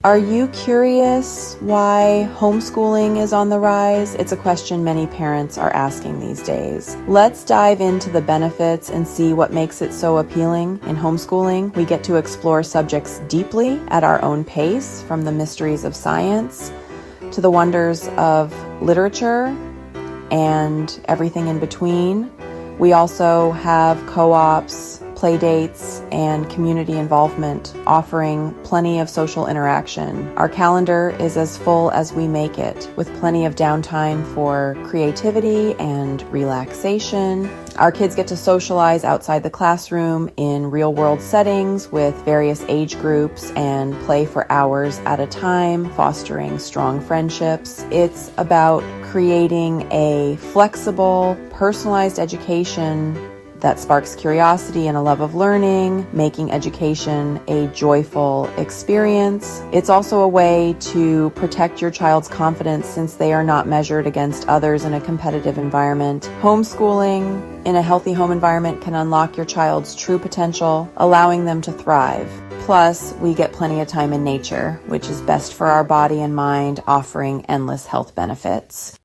Are you curious why homeschooling is on the rise? It's a question many parents are asking these days. Let's dive into the benefits and see what makes it so appealing. In homeschooling, we get to explore subjects deeply at our own pace, from the mysteries of science to the wonders of literature and everything in between. We also have co-ops, play dates, and community involvement, offering plenty of social interaction. Our calendar is as full as we make it, with plenty of downtime for creativity and relaxation. Our kids get to socialize outside the classroom in real-world settings with various age groups and play for hours at a time, fostering strong friendships. It's about creating a flexible, personalized education that sparks curiosity and a love of learning, making education a joyful experience. It's also a way to protect your child's confidence, since they are not measured against others in a competitive environment. Homeschooling in a healthy home environment can unlock your child's true potential, allowing them to thrive. Plus, we get plenty of time in nature, which is best for our body and mind, offering endless health benefits.